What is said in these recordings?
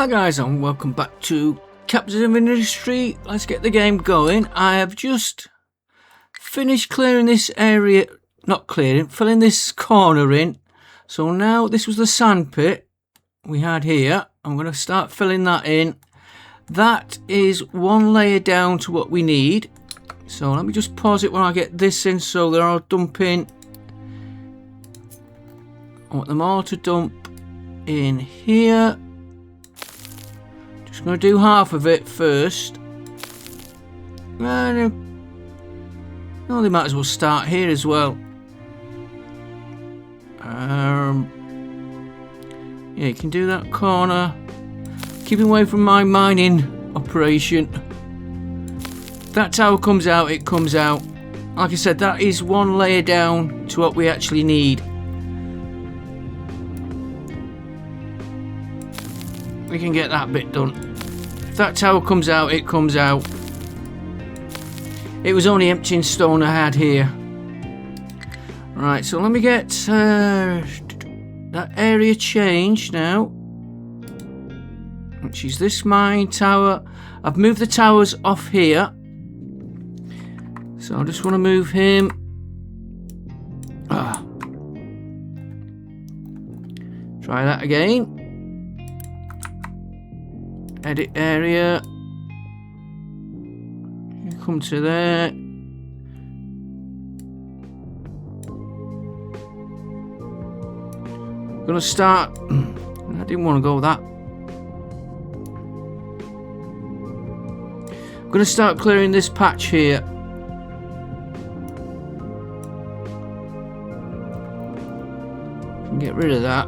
Hi guys, and welcome back to Captain of Industry. Let's get the game going. I have just finished clearing this area, filling this corner in. So now this was the sand pit we had here. I'm going to start filling that in. That is one layer down to what we need. So let me just pause it when I get this in so they're all dumping. I want them all to dump in here. Just going to do half of it first. No, they might as well start here as well. Yeah, you can do that corner. Keep away from my mining operation. That tower comes out, it comes out. Like I said, that is one layer down to what we actually need. We can get that bit done. If that tower comes out, it comes out. It was only emptying stone I had here. Right, so let me get that area changed now. Which is this mine tower. I've moved the towers off here. So I just want to move him. Try that again. Edit area. You come to there. I'm gonna start. I didn't want to go that. I'm gonna start clearing this patch here. Get rid of that.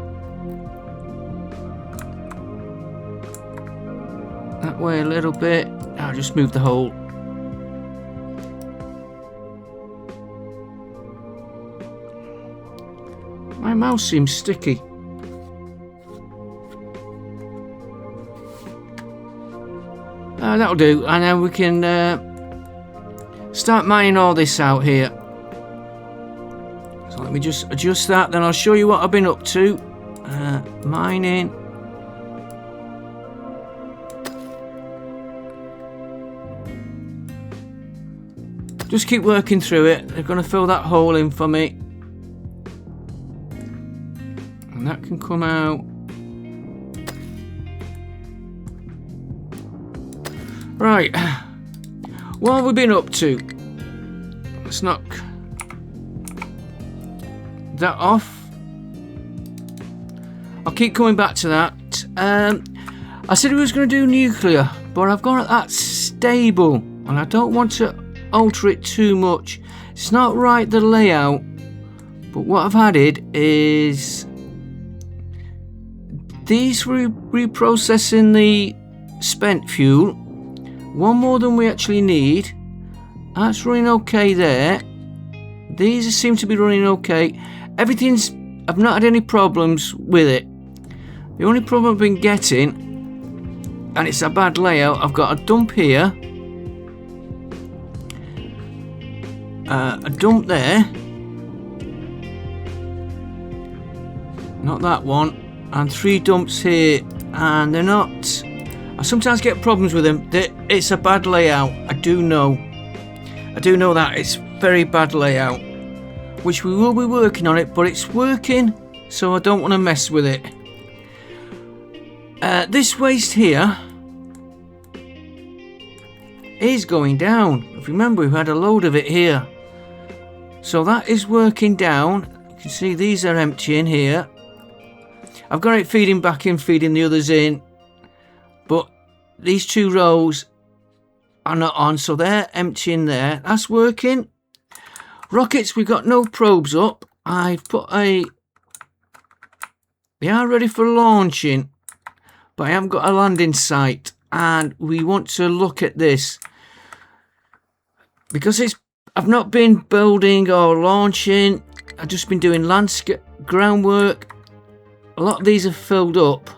That way a little bit. I'll just move the hole. My mouse seems sticky. That'll do, and then we can start mining all this out here. So let me just adjust that, then I'll show you what I've been up to. Mining. Just keep working through it. They're going to fill that hole in for me. And that can come out. Right. What have we been up to? Let's knock that off. I'll keep coming back to that. I said we was going to do nuclear, but I've got that stable and I don't want to alter it too much. It's not right, the layout, but what I've added is these reprocessing the spent fuel, one more than we actually need. That's running okay there. These seem to be running okay. Everything's, I've not had any problems with it. The only problem I've been getting, and it's a bad layout, I've got a dump here, a dump there, not that one, and 3 dumps here, and they're not, I sometimes get problems with them. It's a bad layout. I do know that it's very bad layout, which we will be working on it, but it's working, so I don't want to mess with it. This waste here is going down. If you remember, we had a load of it here, so that is working down. You can see these are emptying here. I've got it feeding back in, feeding the others in, but these 2 rows are not on, so they're emptying there. That's working. Rockets, we've got no probes up. I've put they are ready for launching, but I haven't got a landing site, and we want to look at this because I've not been building or launching. I've just been doing landscape groundwork. A lot of these are filled up.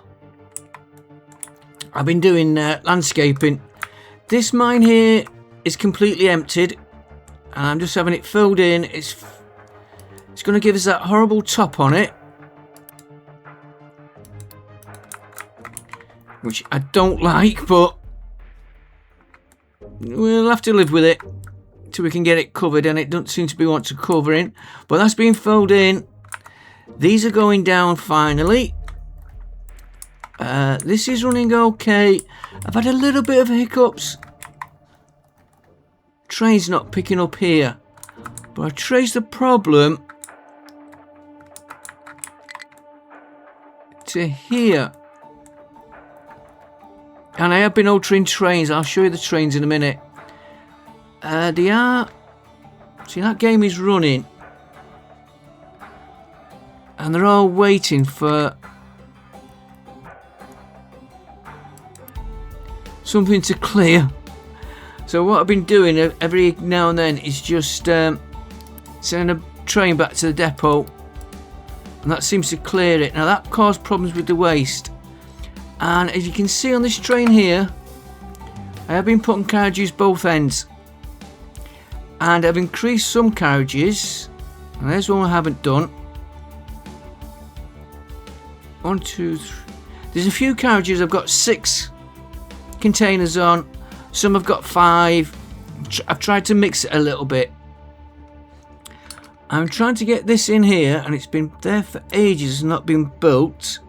I've been doing landscaping. This mine here is completely emptied, and I'm just having it filled in. It's going to give us that horrible top on it. which I don't like, but we'll have to live with it till we can get it covered, and it doesn't seem to be want to covering. But that's been filled in. These are going down finally. This is running okay. I've had a little bit of hiccups. Train's not picking up here, but I traced the problem to here. And I have been altering trains. I'll show you the trains in a minute. They are... See, that game is running. And they're all waiting for something to clear. So what I've been doing every now and then is just sending a train back to the depot. And that seems to clear it. Now that caused problems with the waste. And as you can see on this train here, I have been putting carriages both ends. And I've increased some carriages. And there's one I haven't done. 1, 2, 3. There's a few carriages I've got 6 containers on. Some have got 5. I've tried to mix it a little bit. I'm trying to get this in here, and it's been there for ages. It's not been built.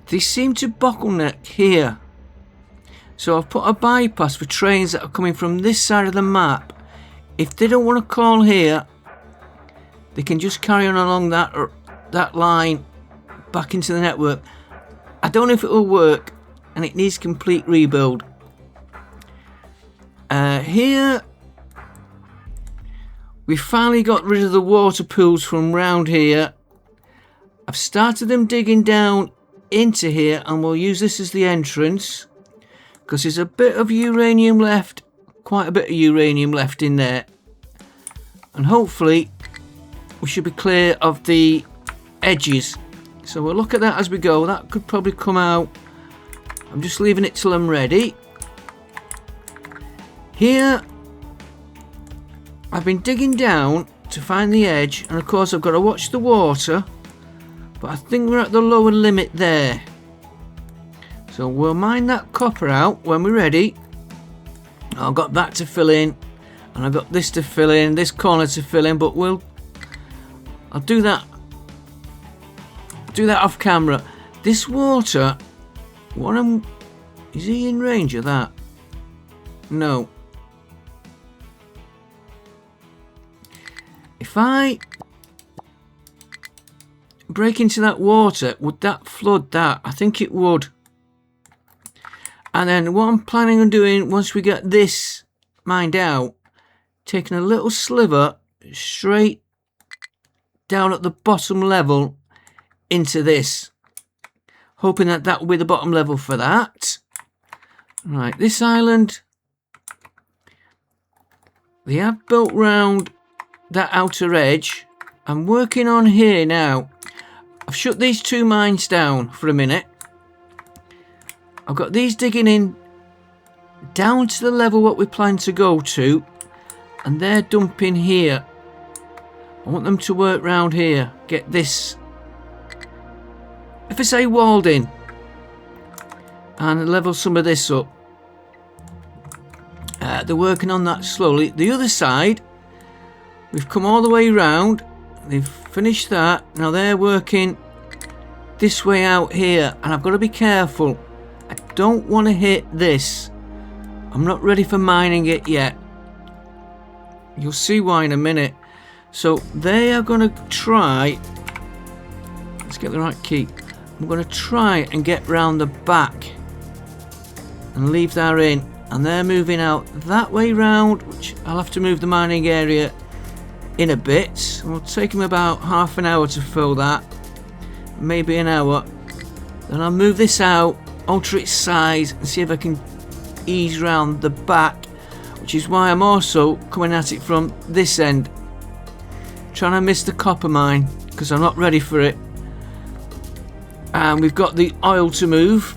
They seem to bottleneck here. So I've put a bypass for trains that are coming from this side of the map. If they don't want to call here, they can just carry on along that line back into the network. I don't know if it will work, and it needs complete rebuild. Here, we finally got rid of the water pools from round here. I've started them digging down into here, and we'll use this as the entrance because there's a bit of uranium left, quite a bit of uranium left in there, and hopefully we should be clear of the edges. So we'll look at that as we go. That could probably come out. I'm just leaving it till I'm ready. Here I've been digging down to find the edge, and of course I've got to watch the water, but I think we're at the lower limit there. So we'll mine that copper out when we're ready. I've got that to fill in, and I've got this to fill in, this corner to fill in, but I'll do that off camera. This water, is he in range of that? No. If I break into that water, would that flood that? I think it would. And then what I'm planning on doing once we get this mined out, taking a little sliver straight down at the bottom level into this, hoping that will be the bottom level for that. Right, this island, they have built round that outer edge. I'm working on here now. I've shut these 2 mines down for a minute. I've got these digging in down to the level what we plan to go to, and they're dumping here. I want them to work round here, get this, if I say walled in, and level some of this up. They're working on that slowly. The other side, we've come all the way round. They've finished that. Now they're working this way out here, and I've got to be careful. I don't want to hit this. I'm not ready for mining it yet. You'll see why in a minute. So they are going to try. Let's get the right key. I'm going to try and get round the back and leave that in, and they're moving out that way round, which I'll have to move the mining area in a bit. It'll take them about half an hour to fill that, maybe an hour. Then I'll move this out, alter its size, and see if I can ease round the back, which is why I'm also coming at it from this end, trying to miss the copper mine because I'm not ready for it. And we've got the oil to move,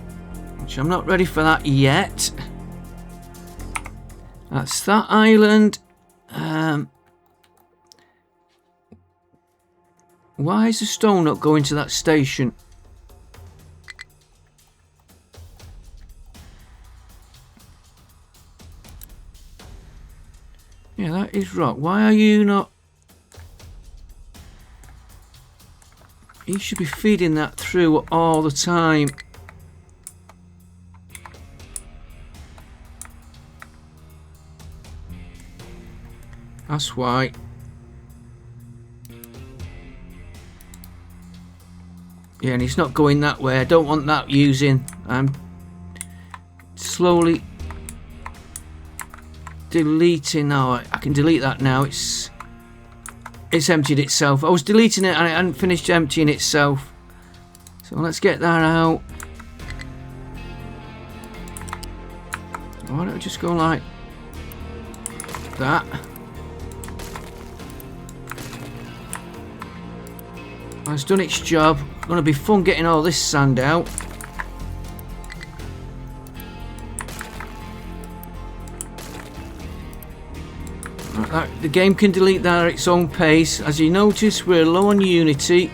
which I'm not ready for that yet. That's that island. Why is the stone not going to that station? Yeah, that is rock. Why are you not? You should be feeding that through all the time. That's why. Yeah, and it's not going that way. I don't want that using. I'm slowly deleting now. I can delete that now. It's emptied itself. I was deleting it and it hadn't finished emptying itself. So let's get that out. Why don't I just go like that? It's done its job. It's going to be fun getting all this sand out. The game can delete that at its own pace. As you notice, we're low on unity.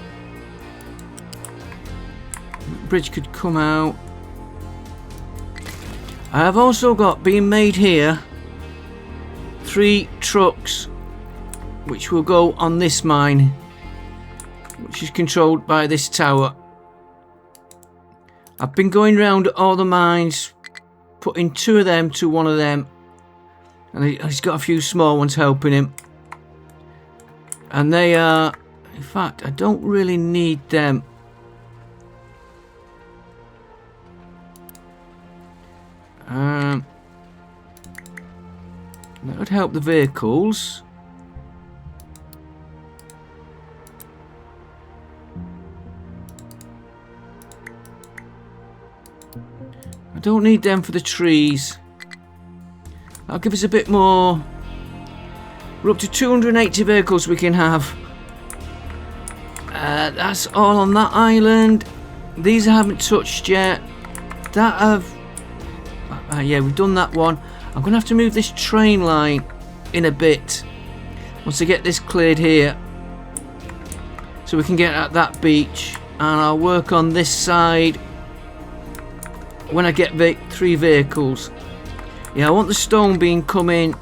The bridge could come out. I have also got, being made here, 3 trucks which will go on this mine, which is controlled by this tower. I've been going around all the mines, putting 2 of them to 1 of them, and he's got a few small ones helping him. And they are, in fact, I don't really need them. That would help the vehicles. I don't need them for the trees. That'll give us a bit more. We're up to 280 vehicles we can have. That's all on that island. These I haven't touched yet. That have... yeah, we've done that one. I'm going to have to move this train line in a bit. Once I get this cleared here. So we can get at that beach. And I'll work on this side when I get 3 vehicles. Yeah, I want the stone being coming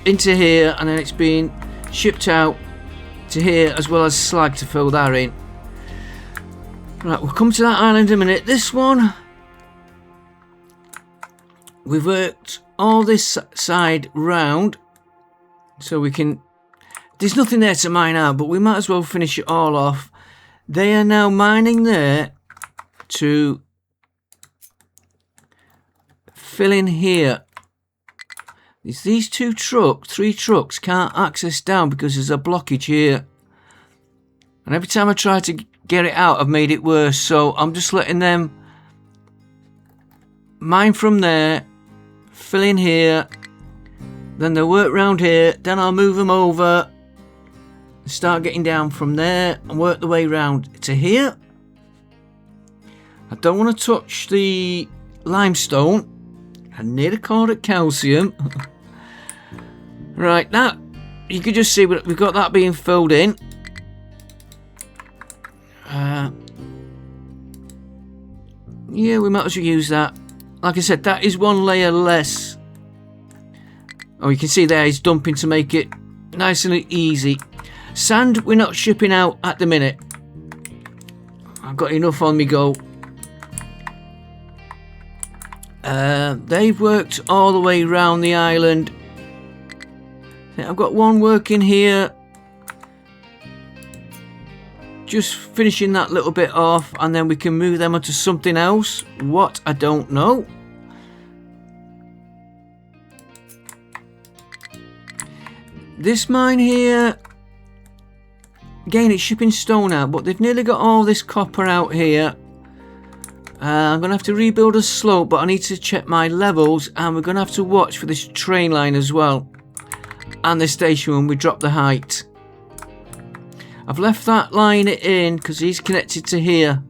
into here, and then it's being shipped out to here, as well as slag to fill that in. Right, we'll come to that island in a minute. This one, we've worked all this side round, so we can... There's nothing there to mine out, but we might as well finish it all off. They are now mining there to fill in here. These 3 trucks can't access down because there's a blockage here. And every time I try to get it out, I've made it worse. So I'm just letting them mine from there, fill in here, then they'll work round here, then I'll move them over, start getting down from there and work the way round to here. I don't want to touch the limestone. I need a chlorate calcium. Right, now you can just see we've got that being filled in. Yeah, we might as well use that. Like I said, that is 1 layer less. Oh, you can see there it's dumping to make it nice and easy. Sand we're not shipping out at the minute. I've got enough on me go. They've worked all the way around the island. I've got 1 working here, just finishing that little bit off, and then we can move them onto something else. What? I don't know. This mine here, again, it's shipping stone out, but they've nearly got all this copper out here. I'm going to have to rebuild a slope, but I need to check my levels, and we're going to have to watch for this train line as well, and the station when we drop the height. I've left that line in because he's connected to here,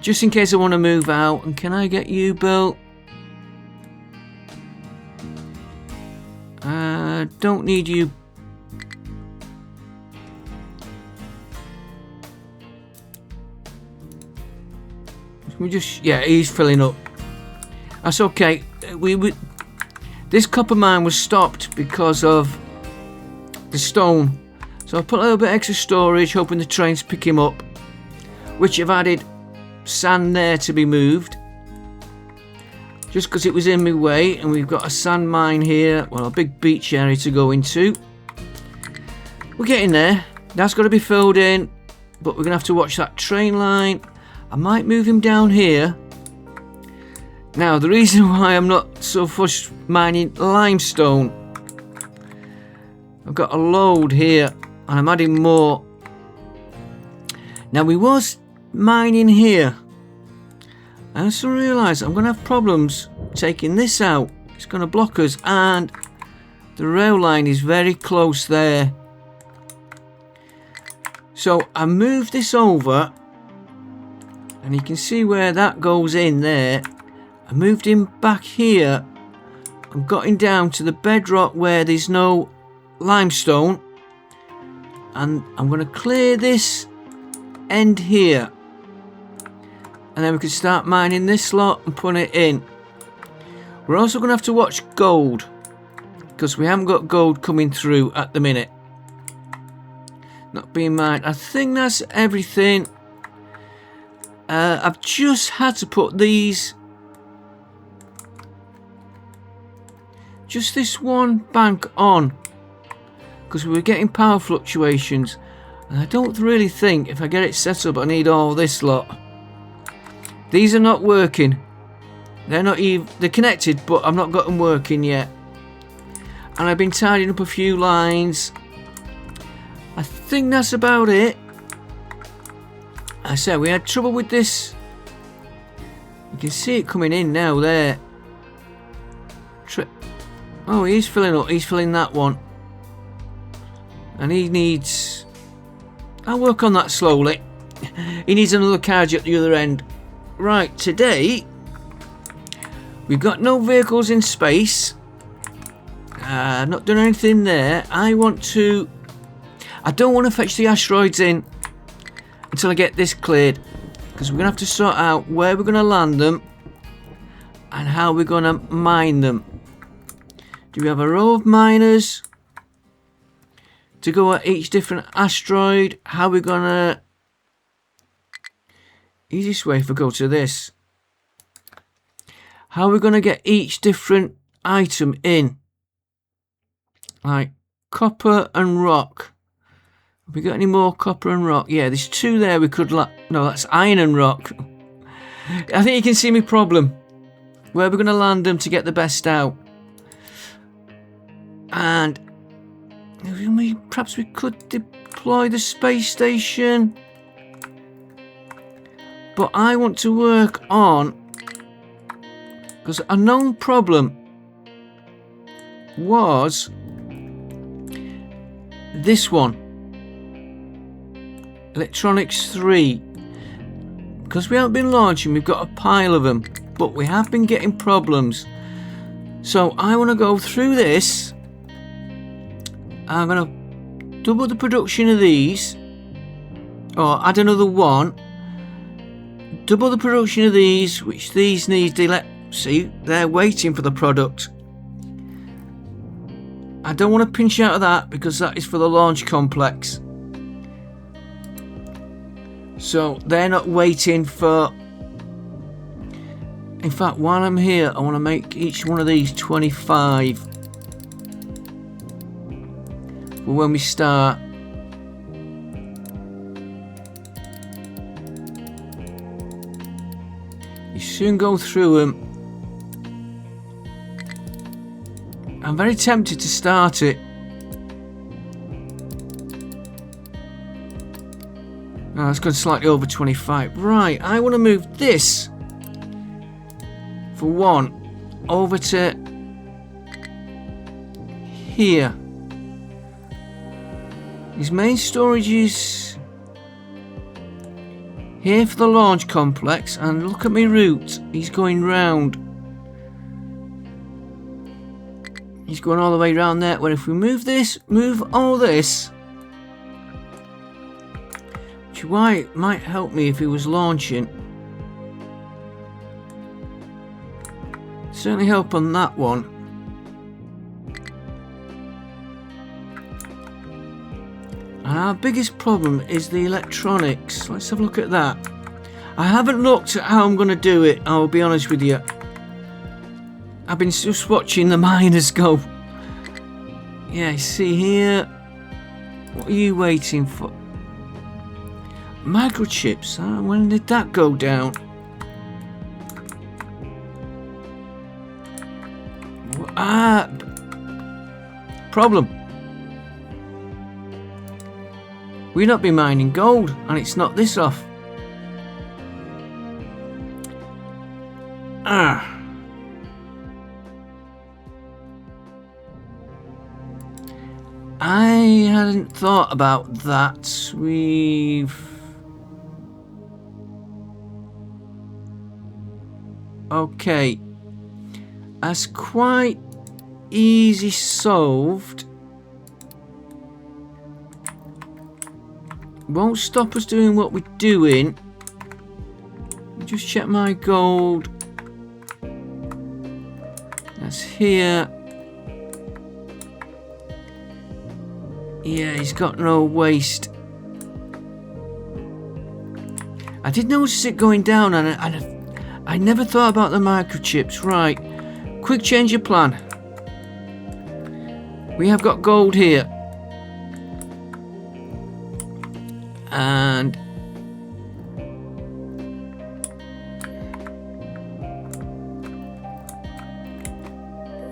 just in case I want to move out. And can I get you built? Don't need you. We just, yeah, he's filling up. That's okay. This copper mine was stopped because of the stone. So I put a little bit extra storage, hoping the trains pick him up, which I've added sand there to be moved, just because it was in my way. And we've got a sand mine here, well, a big beach area to go into. We're getting there. That's got to be filled in, but we're going to have to watch that train line. I might move him down here. Now, the reason why I'm not so fussed mining limestone, I've got a load here and I'm adding more. Now, we was mining here. I also realise I'm going to have problems taking this out. It's going to block us, and the rail line is very close there. So I moved this over, and you can see where that goes in there. I moved him back here and got him down to the bedrock where there's no limestone, and I'm going to clear this end here, and then we can start mining this lot and putting it in. We're also going to have to watch gold, because we haven't got gold coming through at the minute. Not being mined. I think that's everything. I've just had to put these, just this one bank on, because we were getting power fluctuations, and I don't really think if I get it set up I need all this lot. These are not working. They're not even, they're connected, but I've not got them working yet. And I've been tidying up a few lines. I think that's about it. I said we had trouble with this. You can see it coming in now there. Oh, he's filling up. He's filling that one. And he needs... I'll work on that slowly. He needs another carriage at the other end. Right, today we've got no vehicles in space. Not done anything there. I don't want to fetch the asteroids in until I get this cleared, because we're going to have to sort out where we're going to land them and how we're going to mine them. Do we have a row of miners to go at each different asteroid? How are we going to... Easiest way if we go to this. How are we going to get each different item in? Like copper and rock. Have we got any more copper and rock? Yeah, there's two there we could... No, that's iron and rock. I think you can see my problem. Where we're going to land them to get the best out. And perhaps we could deploy the space station. But I want to work on... Because a known problem was this one. Electronics 3. Because we haven't been launching, we've got a pile of them. But we have been getting problems. So I want to go through this. I'm going to double the production of these. Or add another one. Double the production of these, which these need see, they're waiting for the product. I don't want to pinch out of that because that is for the launch complex. So they're not waiting for... In fact, while I'm here, I want to make each one of these 25 for when we start. You soon go through them. I'm very tempted to start it. Oh, it's gone slightly over 25. Right, I want to move this for one over to here. His main storage is here for the launch complex, and look at my route. He's going round. He's going all the way around there. Well, if we move this, move all this, which might help me if he was launching. Certainly help on that one. Our biggest problem is the electronics. Let's have a look at that. I haven't looked at how I'm going to do it, I'll be honest with you. I've been just watching the miners go. Yeah, see here. What are you waiting for? Microchips, huh? When did that go down? Problem. We've not been mining gold, and it's not this off. I hadn't thought about that. Okay. That's quite easy solved. Won't stop us doing what we're doing. Just check my gold. That's here. Yeah, he's got no waste. I did notice it going down, and I never thought about the microchips. Right, quick change of plan. We have got gold here, and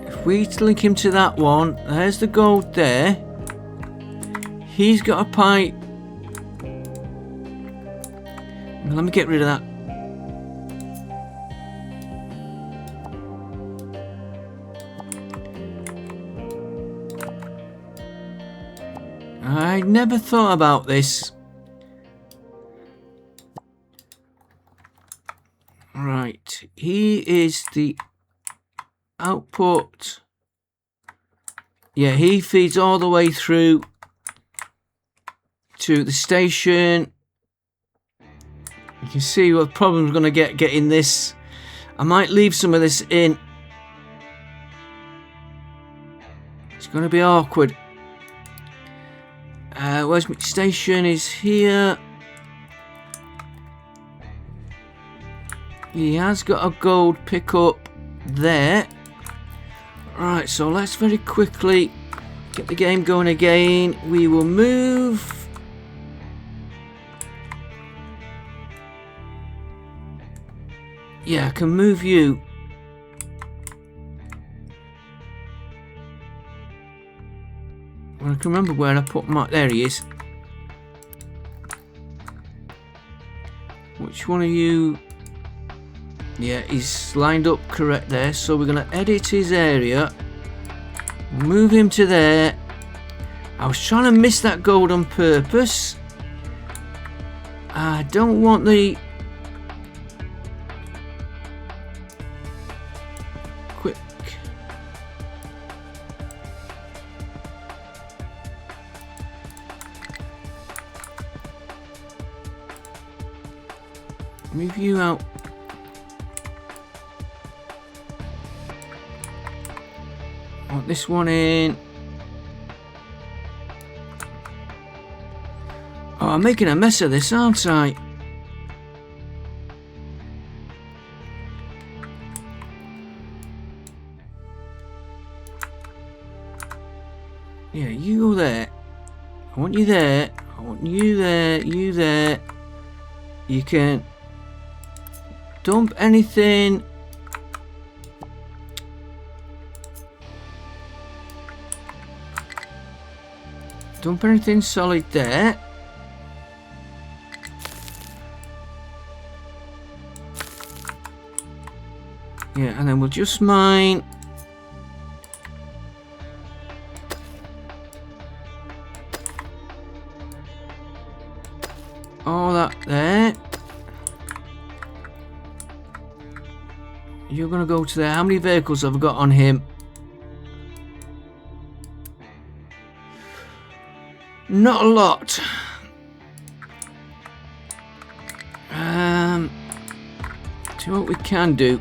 if we link him to that one, there's the gold there. He's got a pipe. Let me get rid of that. I never thought about this. Right, he is the output. Yeah, he feeds all the way through to the station. You can see what problem's going to get in this. I might leave some of this in. It's going to be awkward. Where's my station? Is here. He has got a gold pickup there. Right, so let's very quickly get the game going again. We will move. Yeah, I can move you. Well, I can remember where I put my... There he is. Which one are you? Yeah, he's lined up correct there. So we're going to edit his area. Move him to there. I was trying to miss that gold on purpose. I don't want the... quick. Move you out. Want this one in. Oh, I'm making a mess of this, aren't I? Yeah, you go there. I want you there. I want you there. You there. You can dump anything. Dump anything solid there. Yeah, and then we'll just mine. All that there. You're gonna go to there. How many vehicles have I got on him? Not a lot. See what we can do.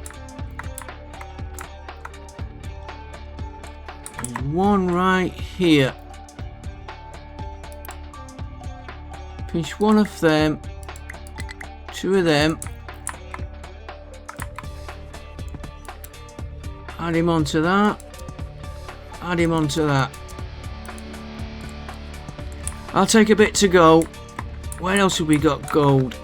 There's one right here. Pinch one of them. Two of them. Add him onto that. Add him onto that. I'll take a bit to go. Where else have we got gold?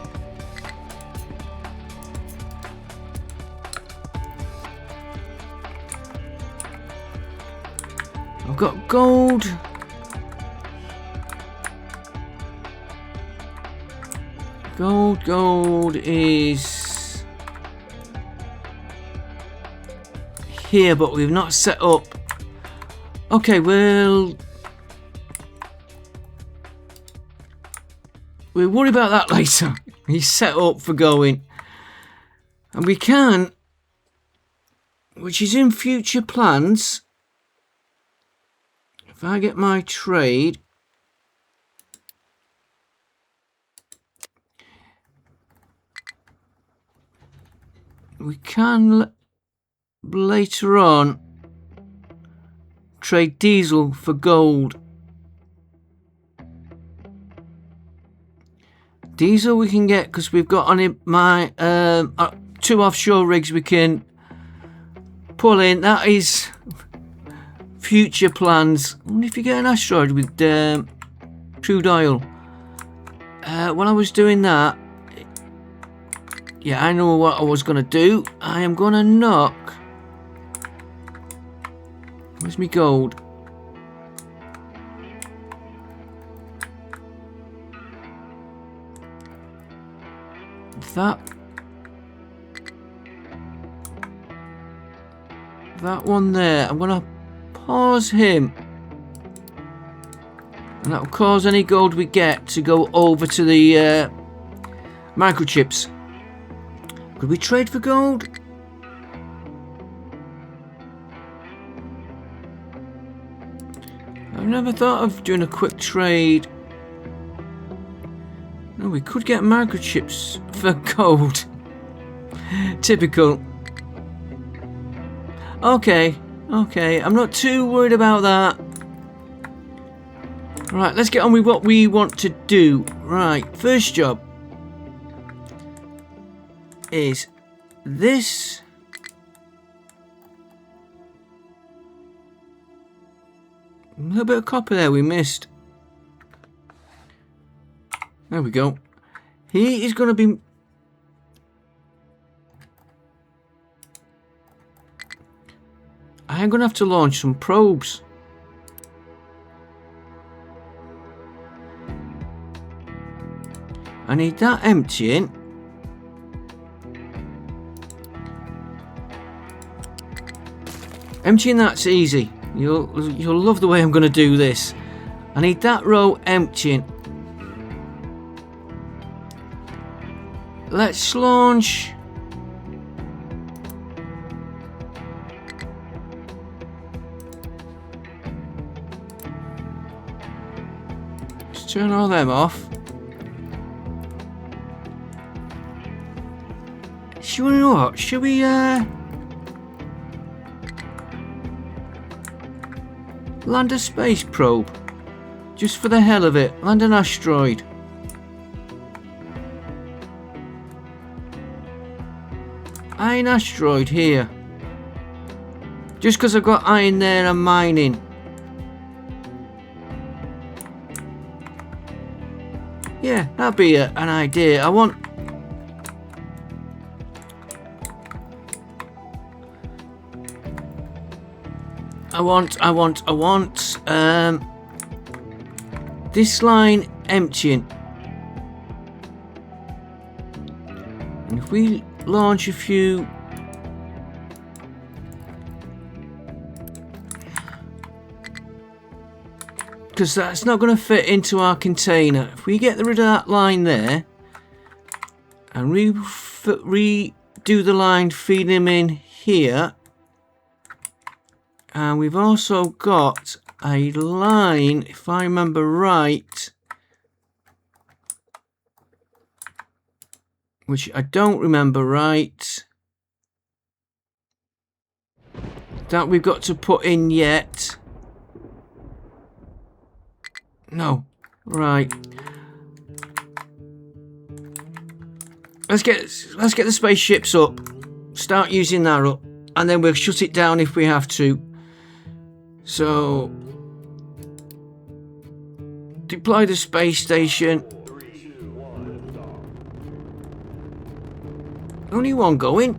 I've got gold. Gold is here, but we've not set up. Okay, we'll worry about that later. He's set up for going. And we can, which is in future plans, if I get my trade, we can later on trade diesel for gold. Diesel we can get because we've got on my 2 offshore rigs we can pull in. That is future plans. I wonder if you get an asteroid with crude oil. When I was doing that, yeah, I know what I was going to do. I am going to knock. Where's my gold? That one there. I'm going to pause him. And that will cause any gold we get to go over to the microchips. Could we trade for gold? I've never thought of doing a quick trade. No, we could get microchips for gold. Typical. Okay, I'm not too worried about that. Right, let's get on with what we want to do. Right, first job is this. A little bit of copper there we missed. There we go. He is going to be... I am going to have to launch some probes. I need that emptying. Emptying that's easy. You'll love the way I'm going to do this. I need that row emptying. Let's launch. Let's turn all them off. You know what? Should we land a space probe? Just for the hell of it. Land an asteroid. Iron asteroid here. Just because I've got iron there, I'm mining. Yeah, that'd be an idea. I want this line emptying. And if we launch a few, because that's not going to fit into our container. If we get rid of that line there and redo the line feeding them in here. And we've also got a line, if I remember right, which I don't remember right, that we've got to put in yet. No, right. let's get the spaceships up. Start using that up, and then we'll shut it down if we have to. So deploy the space station. Only one going.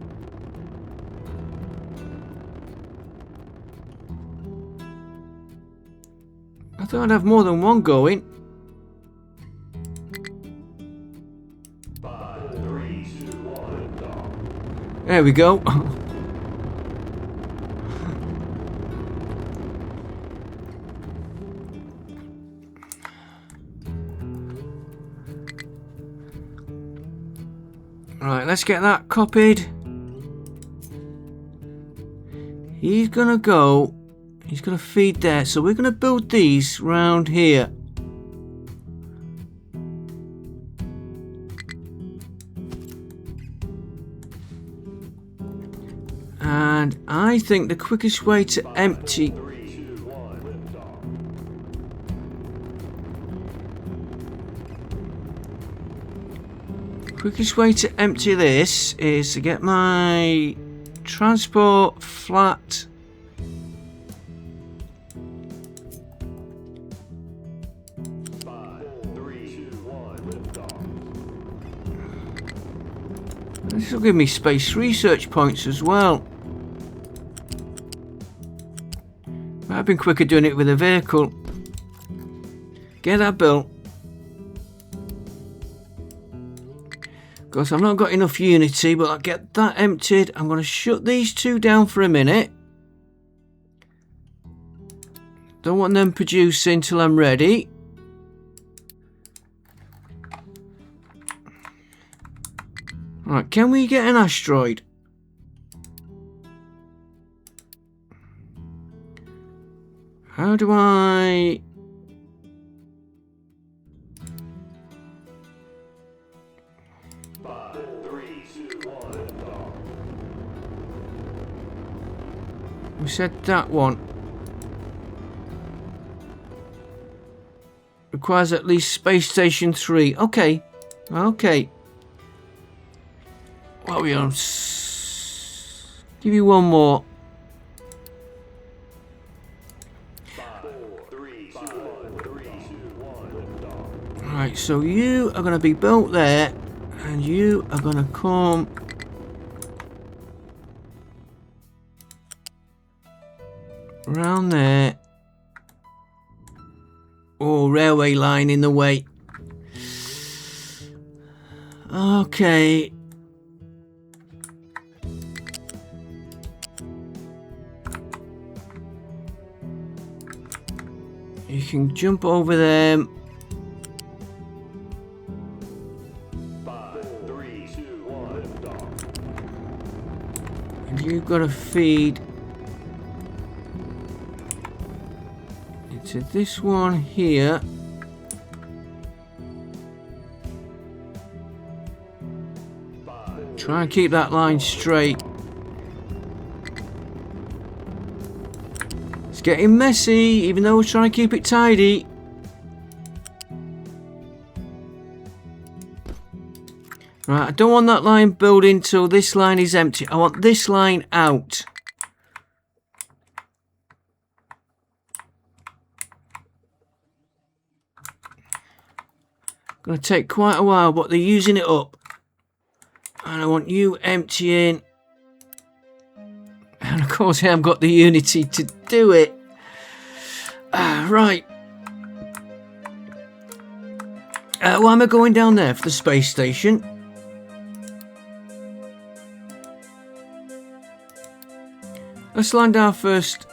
I thought I'd have more than one going. 5, 3, 2, 1, go. There we go. Right, let's get that copied. He's gonna go. He's gonna feed there. So we're gonna build these round here. And I think the quickest way to empty. 3, 2, 1, lift off. Quickest way to empty this is to get my transport flat. This will give me space research points as well. Might have been quicker doing it with a vehicle. Get that built. Of course, I've not got enough Unity, but I'll get that emptied. I'm going to shut these two down for a minute. Don't want them producing till I'm ready. Right, can we get an asteroid? How do I... We said that one requires at least space station 3. Okay, okay. What are we on? Give you one more. 5, 3, 2, 1, 3, 2, 1. Right, so you are going to be built there, and you are going to come around there. Oh, railway line in the way. Okay. You can jump over them. 5, 3, 2, 1, And you've got to feed into this one here. Try and keep that line straight. It's getting messy, even though we're trying to keep it tidy. Right, I don't want that line building till this line is empty. I want this line out. Gonna take quite a while, but they're using it up. And I want you emptying. And of course I haven't got the Unity to do it. Right. Why am I going down there for the space station? Let's land our first.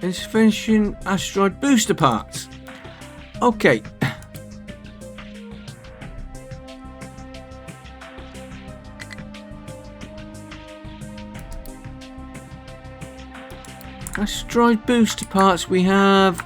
Insufficient asteroid booster parts. Okay. Asteroid booster parts we have.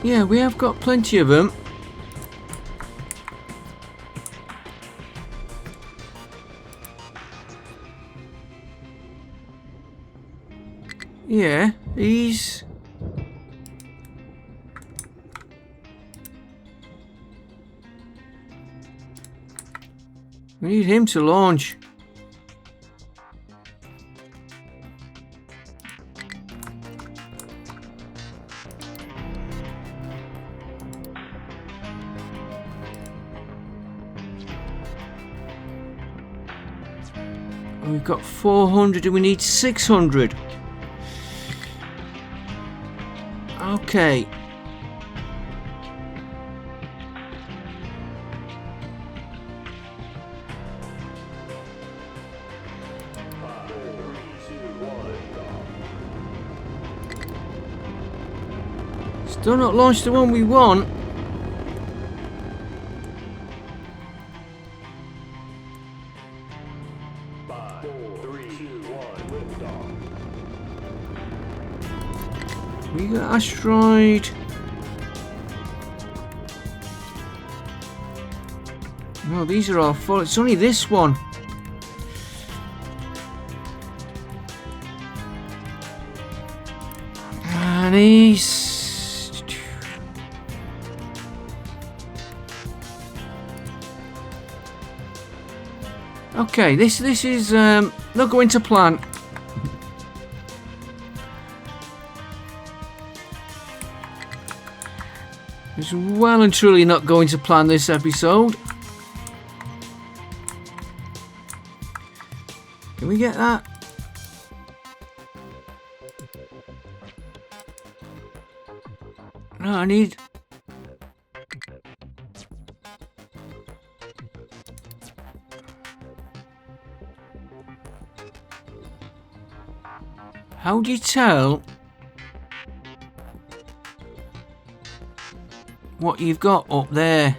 Yeah, we have got plenty of them. Yeah, he's... We need him to launch. We've got 400 and we need 600. Okay. Still not launched the one we want. We got Asteroid. No, these are all full. It's only this one. And he's... Okay, this is not going to plan. It's well and truly not going to plan this episode. Can we get that? No, I need... How do you tell what you've got up there?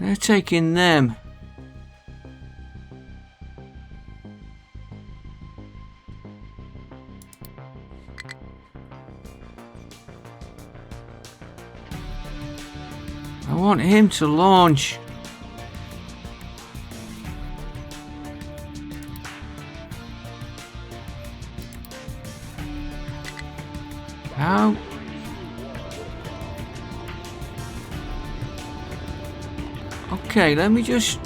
They're taking them. I want him to launch. How? Okay, let me just...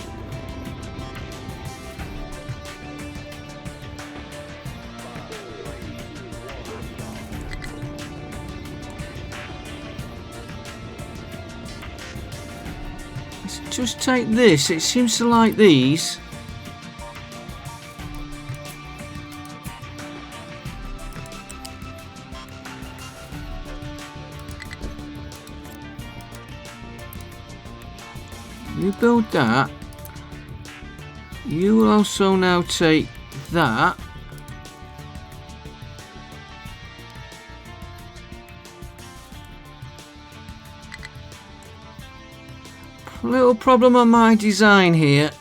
Let's just take this. It seems to like these. You build that. You will also now take that. Little problem on my design here.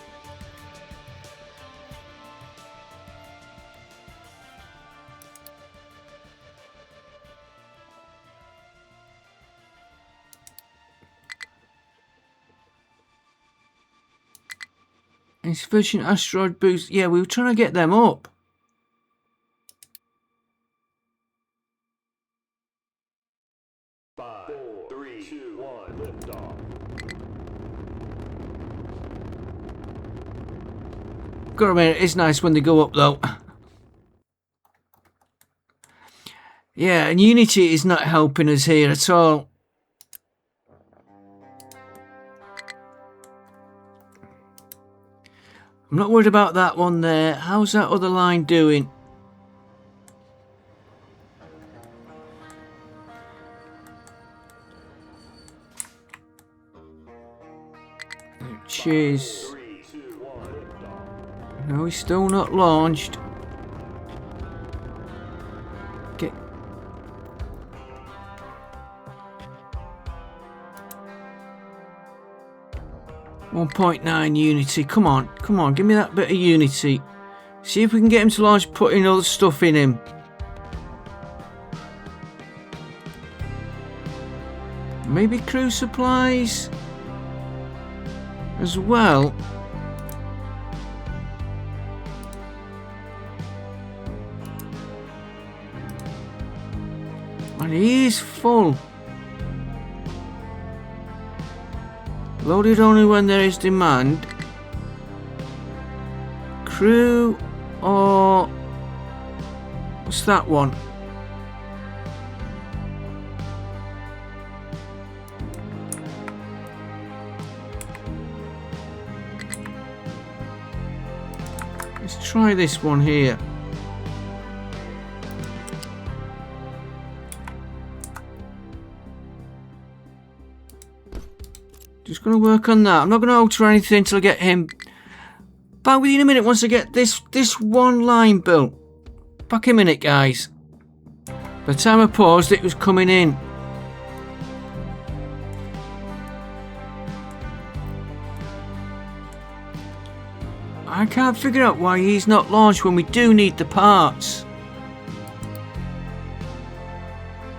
Insufficient asteroid boost. Yeah, we were trying to get them up. Five, four, three, two, one, lift off. Gotta admit, it's nice when they go up though. Yeah, and Unity is not helping us here at all. I'm not worried about that one there. How's that other line doing? Cheers. No, he's still not launched. Get... .9 Unity. Come on, give me that bit of Unity. See if we can get him to launch putting other stuff in him. Maybe crew supplies? as well. And he is full. Loaded only when there is demand. Crew or what's that one? Let's try this one here. Just going to work on that. I'm not going to alter anything until I get him. Back with you in a minute once I get this one line built. Back in a minute, guys. By the time I paused, it was coming in. I can't figure out why he's not launched when we do need the parts.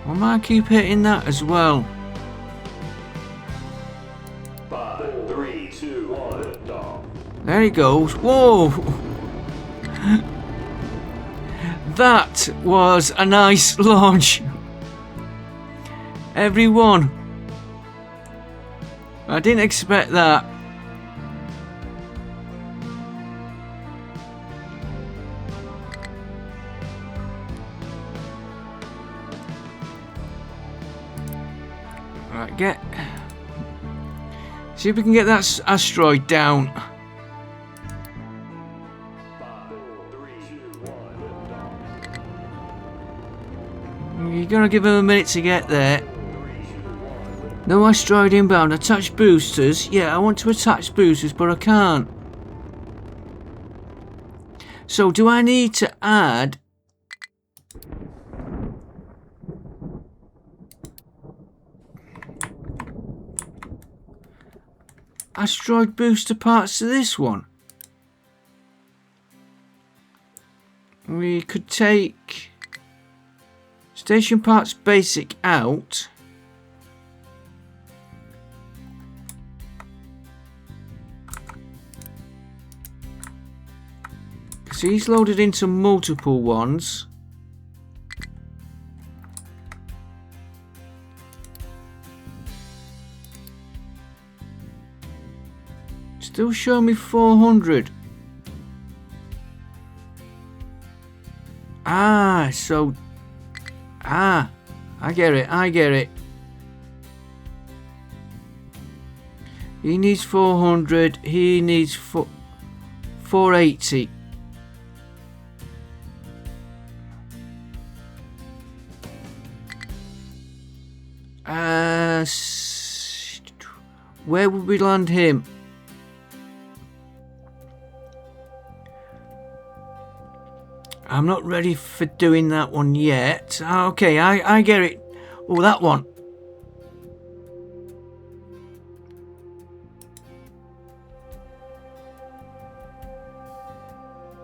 Why am I keep hitting that as well? 5, 3, 2, 1, lift off. There he goes. Whoa! That was a nice launch. Everyone. I didn't expect that. Right, see if we can get that asteroid down. 5, 3, 2, 1, lift off. You're gonna give him a minute to get there. 3, 2, 1, lift No asteroid inbound. Attach boosters. Yeah, I want to attach boosters, but I can't. So, do I need to add asteroid booster parts to this one? We could take station parts basic out. So he's loaded into multiple ones. Still show me 400. I get it. He needs 400, he needs 480. Where would we land him? I'm not ready for doing that one yet. Okay, I get it. Oh, that one.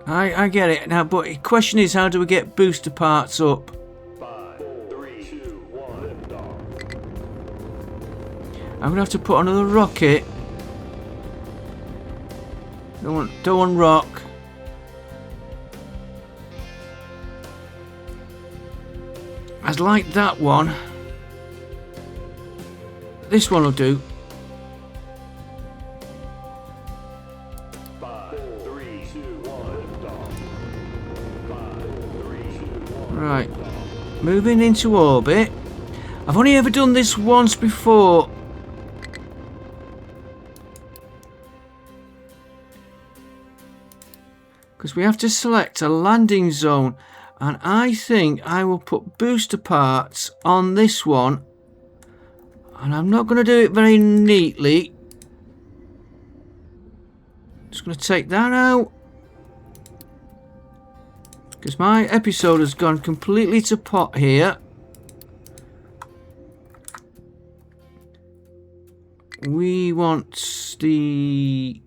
I get it now, but the question is, how do we get booster parts up? 5, 3, 2, 1, lift off. I'm gonna have to put another rocket. Don't want rock. I'd like that one. This one will do. 5, 3, 2, 1, lift off. 5, 3, 2, 1. Right. Moving into orbit. I've only ever done this once before. Because we have to select a landing zone. And I think I will put booster parts on this one. And I'm not going to do it very neatly. Just going to take that out. Because my episode has gone completely to pot here. We want the...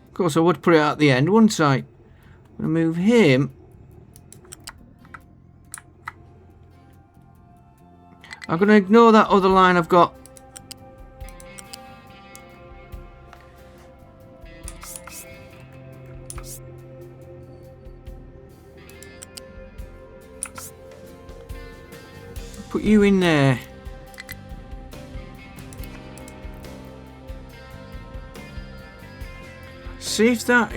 Of course, I would put it at the end, wouldn't I? I'm going to move him. I'm going to ignore that other line I've got. Put you in there. See if that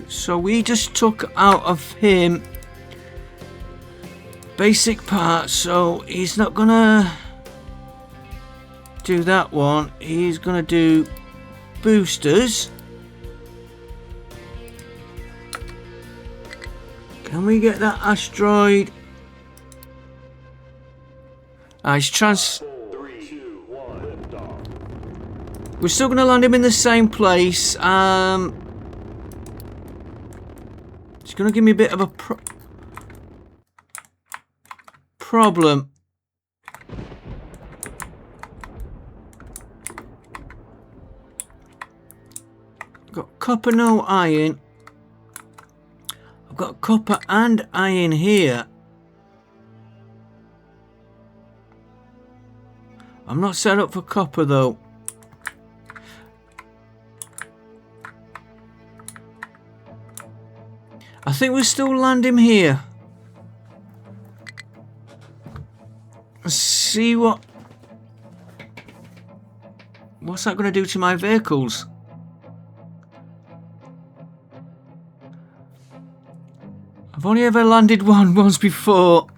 so we just took out of him basic parts, so he's not gonna do that one. He's gonna do boosters. Can we get that asteroid? He's 3, 2, 1, liftoff. We're still gonna land him in the same place. It's gonna give me a bit of a problem. Got copper, no iron. I've got copper and iron here. I'm not set up for copper though. I think we'll still land him here. Let's see what's that going to do to my vehicles? I've only ever landed one once before.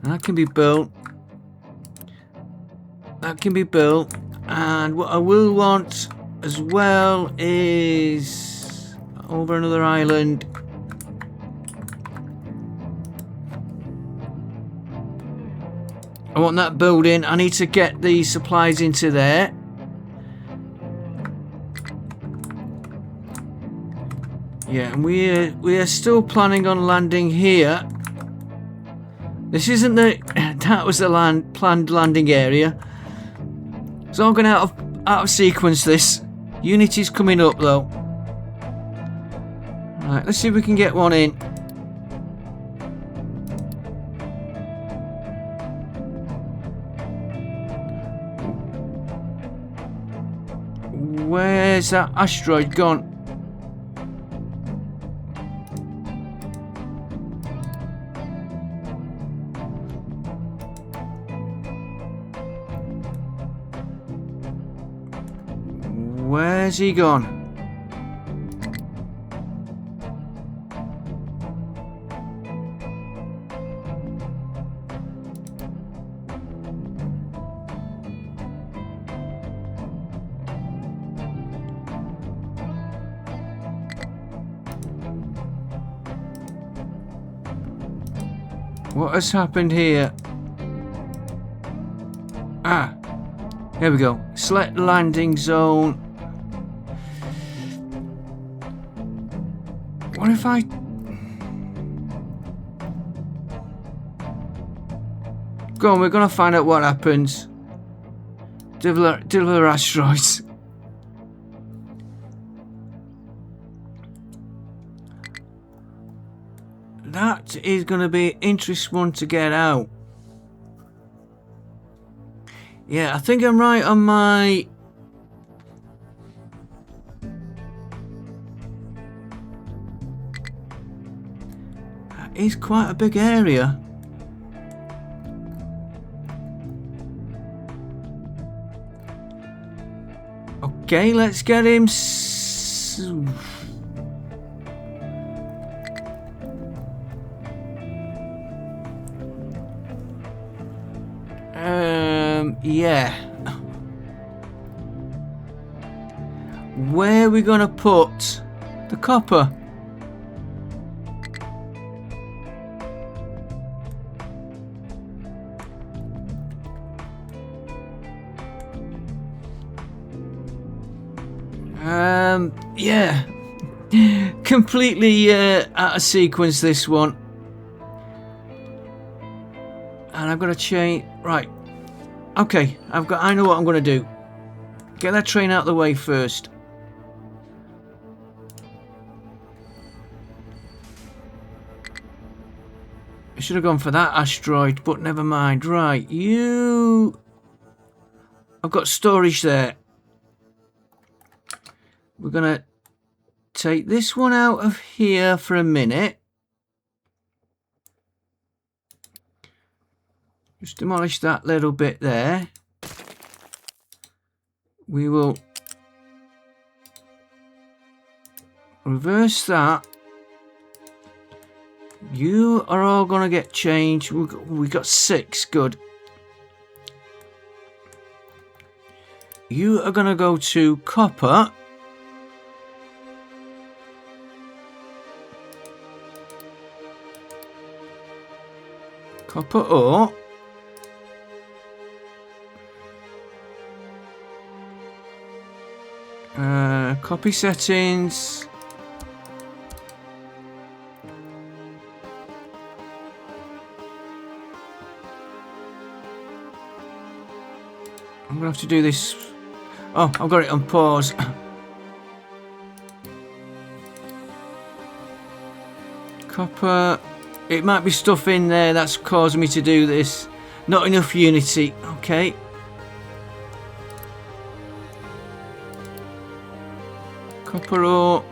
That can be built. That can be built. And what I will want as well is over another island. I want that building. I need to get the supplies into there. Yeah, and we are still planning on landing here. This isn't that was the planned landing area. So I'm going out of sequence this. Unity's coming up though. Right, let's see if we can get one in. Where's that asteroid gone? Where's he gone? What has happened here? Ah, here we go. Select landing zone. What if I... Go on, we're gonna find out what happens. Deliver asteroids. That is gonna be an interesting one to get out. Yeah, I think I'm right on my... It's quite a big area. Okay, let's get him. Yeah. Where are we gonna put the copper? Yeah. Completely out of sequence this one. And I've got to change. Right. Okay, I know what I'm going to do. Get that train out of the way first. should have gone for that asteroid, but never mind. Right, you... I've got storage there. We're going to take this one out of here for a minute. Just demolish that little bit there. We will reverse that. You are all going to get changed. We got 6. Good. You are going to go to copper. Copper ore. Copy settings. I'm gonna have to do this. Oh, I've got it on pause. Copper. It might be stuff in there that's causing me to do this. Not enough unity. Okay. Copper ore.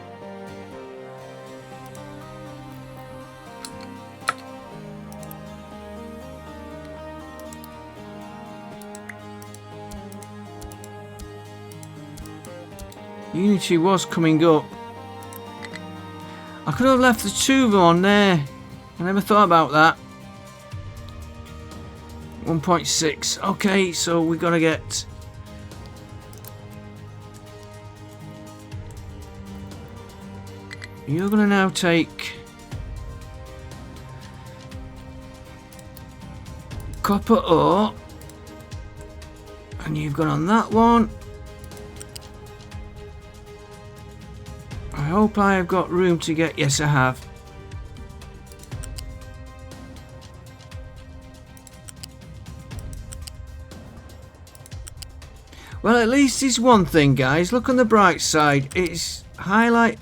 Unity was coming up. I could have left the 2 of them on there. I never thought about that. 1.6. Okay, so we're gonna get... You're gonna now take copper ore, and you've gone on that one. I hope I have got room to get... Yes, I have. Well, at least it's one thing, guys. Look on the bright side. It's highlighted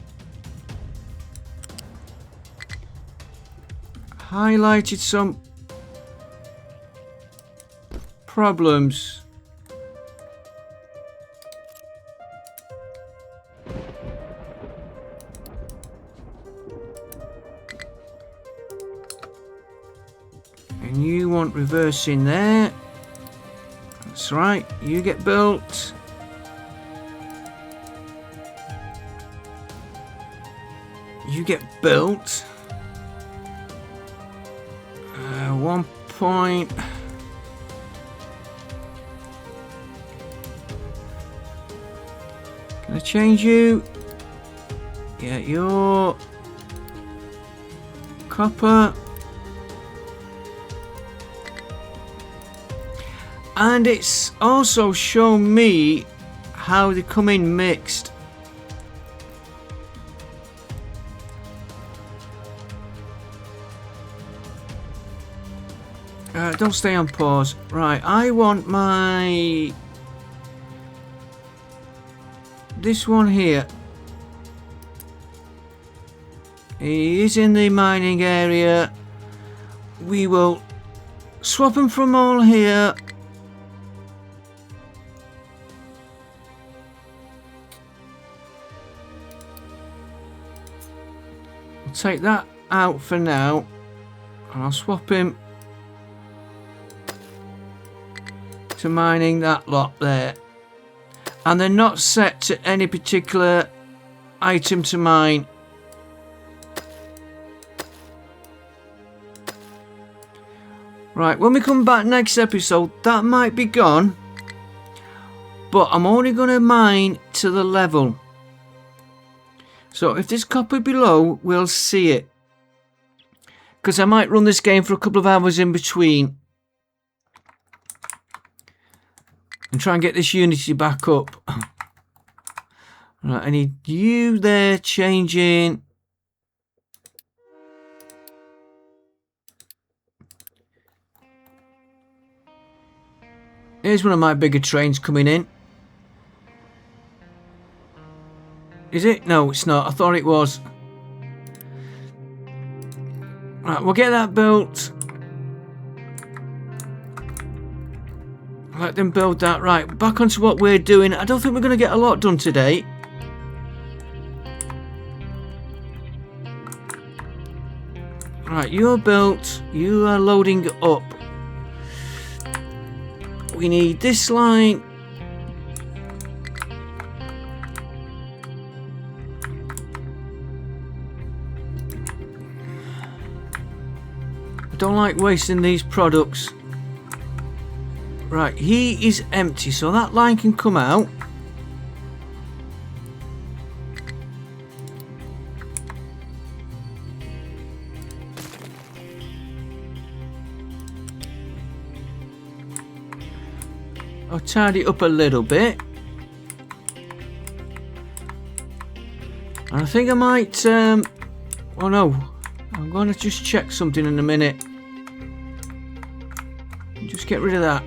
some problems. And you want reversing there. That's right, you get built. You get built. 1 point. Can I change you? Yeah, you're copper. And it's also shown me how they come in mixed. Don't stay on pause. Right, I want my... This one here. He is in the mining area. We will swap them from all here. I'll take that out for now. And I'll swap him to mining that lot there. And they're not set to any particular item to mine. Right, when we come back next episode, that might be gone. But I'm only going to mine to the level. So if there's copper below, we'll see it. Because I might run this game for a couple of hours in between. And try and get this unity back up. Right, I need you there changing. Here's one of my bigger trains coming in. Is it? No, it's not. I thought it was. Right, we'll get that built. Let them build that. Right, back onto what we're doing. I don't think we're going to get a lot done today. Right, you're built. You are loading up. We need this line. I don't like wasting these products. Right, he is empty, so that line can come out. I'll tidy it up a little bit. And I think I might, oh no, I'm going to just check something in a minute. Just get rid of that.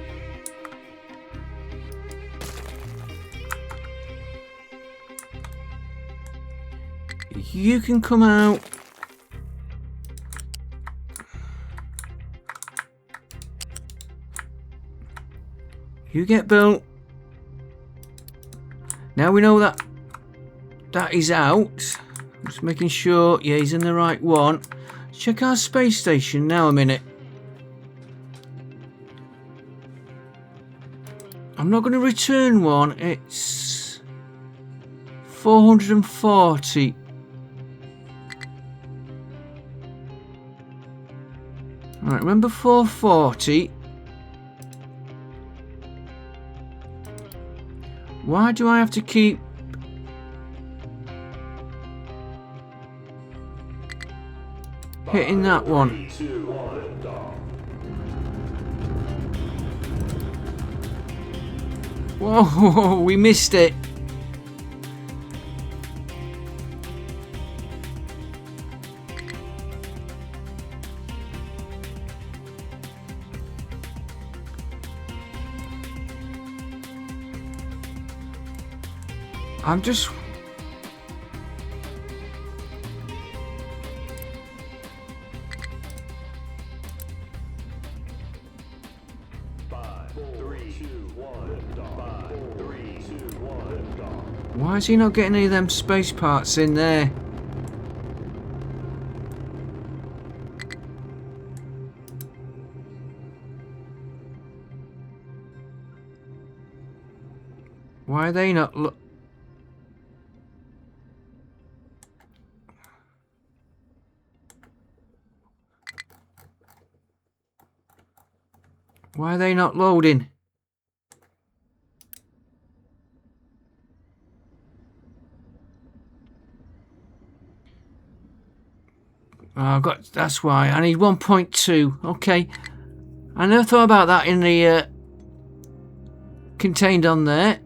You can come out. You get built. Now we know that that is out. Just making sure, yeah, he's in the right one. Check our space station now a minute. I'm not going to return one. It's 440. Alright, remember 440. Why do I have to keep hitting that one? 3, 2, 1, dock. Whoa, we missed it. I'm just... Why is he not getting any of them space parts in there? Why are they not Why are they not loading? Oh, I've got, that's why. I need 1.2. Okay. I never thought about that in the contained on there.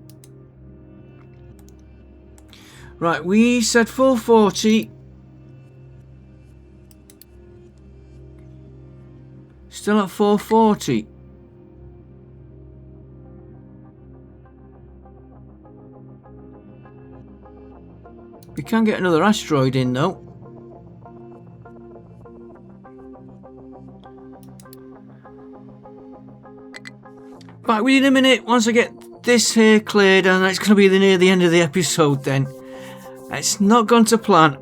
Right, we said 440. Still at 440. We can get another asteroid in though. Back with you in a minute once I get this here cleared, and it's going to be near the end of the episode then. It's not gone to plan.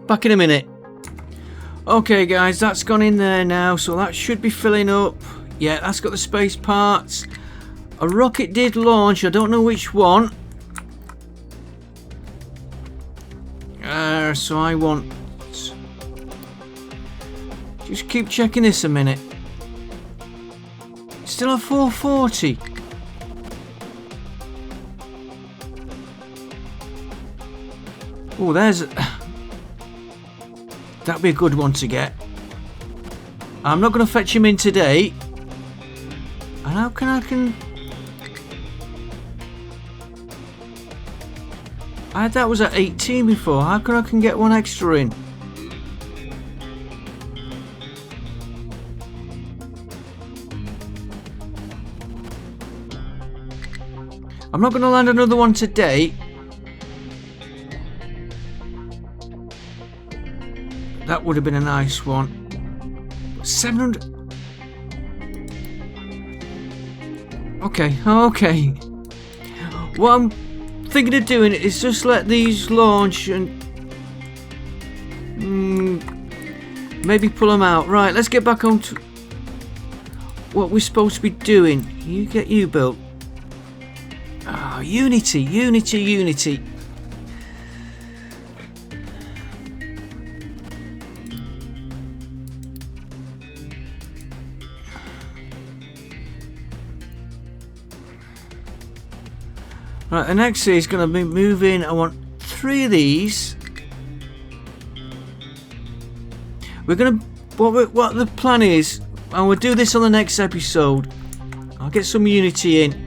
Back in a minute. Okay guys, that's gone in there now, so that should be filling up. Yeah, that's got the space parts. A rocket did launch, I don't know which one. So I want... Just keep checking this a minute. Still at 440. Oh, there's... That'd be a good one to get. I'm not going to fetch him in today. And how can I had that was at 18 before. How can I get one extra in? I'm not going to land another one today. That would have been a nice one. 700. Okay, okay. What I'm thinking of doing is just let these launch and maybe pull them out. Right, let's get back on to what we're supposed to be doing. You get you built. Ah, Unity, Unity, Unity. Right, the next is going to be moving. I want 3 of these. We're going to what the plan is, and we'll do this on the next episode. I'll get some Unity in.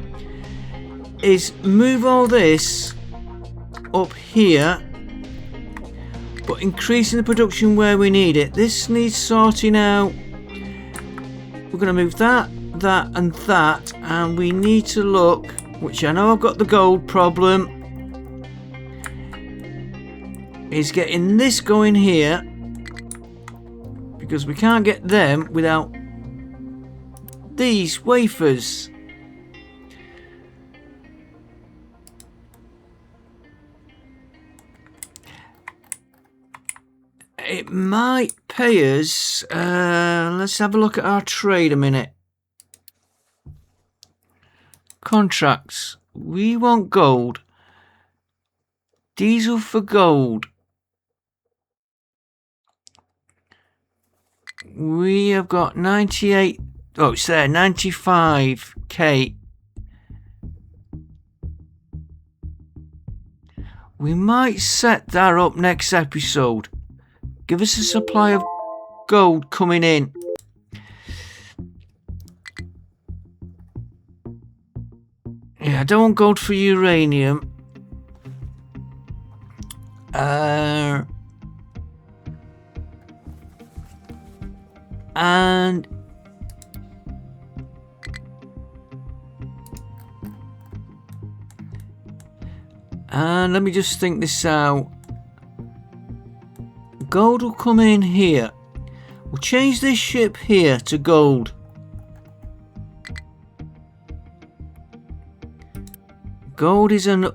Is move all this up here, but increasing the production where we need it. This needs sorting out. We're going to move that, that, and that, and we need to look. Which I know I've got the gold problem, is getting this going here, because we can't get them without these wafers. It might pay us. Let's have a look at our trade a minute. Contracts. We want gold. Diesel for gold. We have got 98. Oh, it's there. 95k. We might set that up next episode. Give us a supply of gold coming in. Yeah, I don't want gold for uranium. And let me just think this out. Gold will come in here. We'll change this ship here to gold. Gold is an... I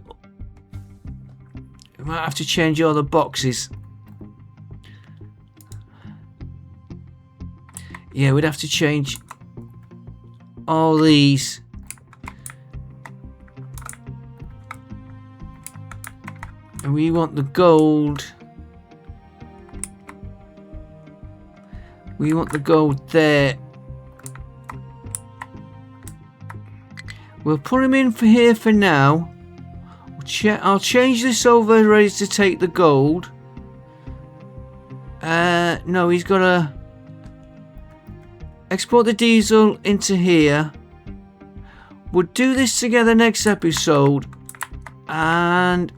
might have to change all the boxes. Yeah, we'd have to change all these. And we want the gold. We want the gold there. We'll put him in for here for now. I'll change this over, ready to take the gold. No, he's got to export the diesel into here. We'll do this together next episode. And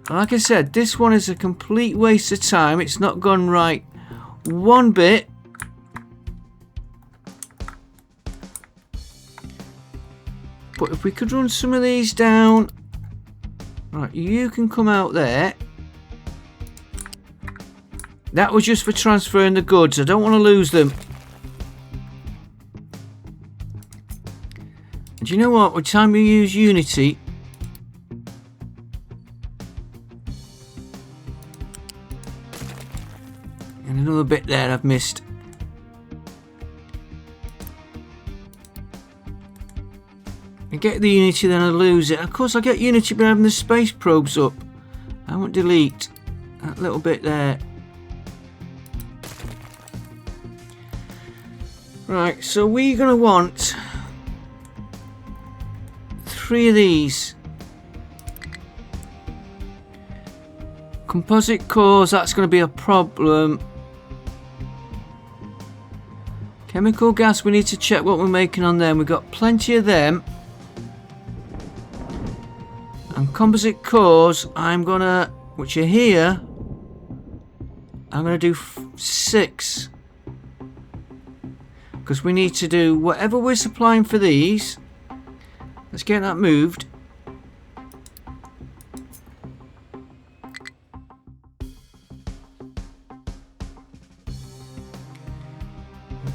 like I said, this one is a complete waste of time. It's not gone right one bit. But if we could run some of these down. Right, you can come out there. That was just for transferring the goods. I don't want to lose them. And do you know what? By the time we use Unity, and another bit there I've missed. I get the Unity, then I lose it. Of course, I get Unity by having the space probes up. I won't delete that little bit there. Right, so we're going to want 3 of these. Composite cores, that's going to be a problem. Chemical gas, we need to check what we're making on them. We've got plenty of them. And composite cores, I'm going to, which are here, I'm going to do 6. Because we need to do whatever we're supplying for these. Let's get that moved.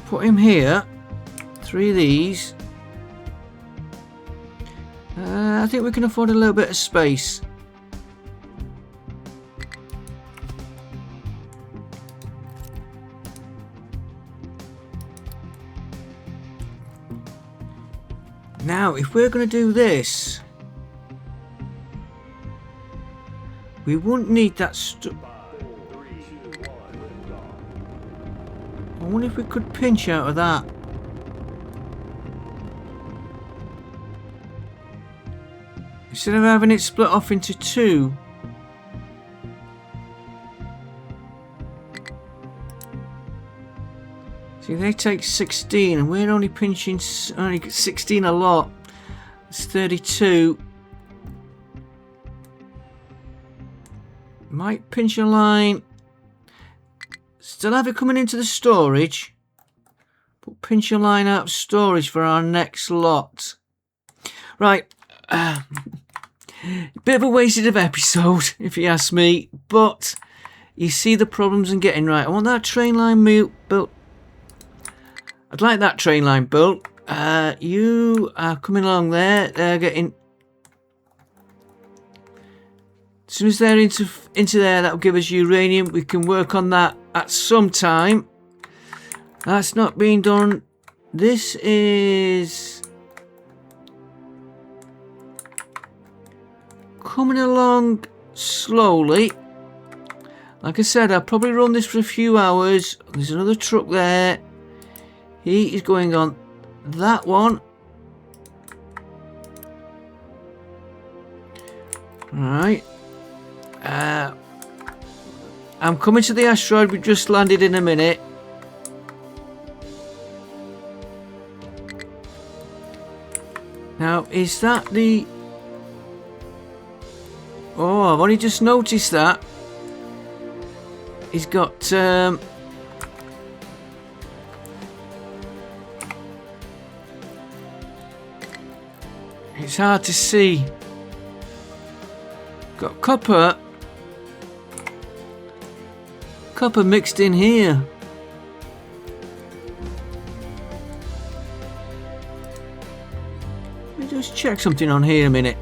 Put him here. 3 of these. I think we can afford a little bit of space. Now, if we're going to do this, we wouldn't need that stuff. 5, 3, 2, 1, liftoff. I wonder if we could pinch out of that. Instead of having it split off into two. See, they take 16 and we're only pinching only 16 a lot. It's 32. Might pinch a line. Still have it coming into the storage. But pinch a line out of storage for our next lot. Right. Bit of a wasted of episode, if you ask me. But you see the problems in getting right. I want that train line built. I'd like that train line built. You are coming along there. They're getting... As soon as they're into there, that'll give us uranium. We can work on that at some time. That's not being done. This is... coming along slowly. Like I said, I'll probably run this for a few hours. There's another truck there. He is going on that one. Alright. I'm coming to the asteroid we just landed in a minute. Now, is that the... Oh, I've only just noticed that. He's got... It's hard to see. Got copper. Copper mixed in here. Let me just check something on here a minute.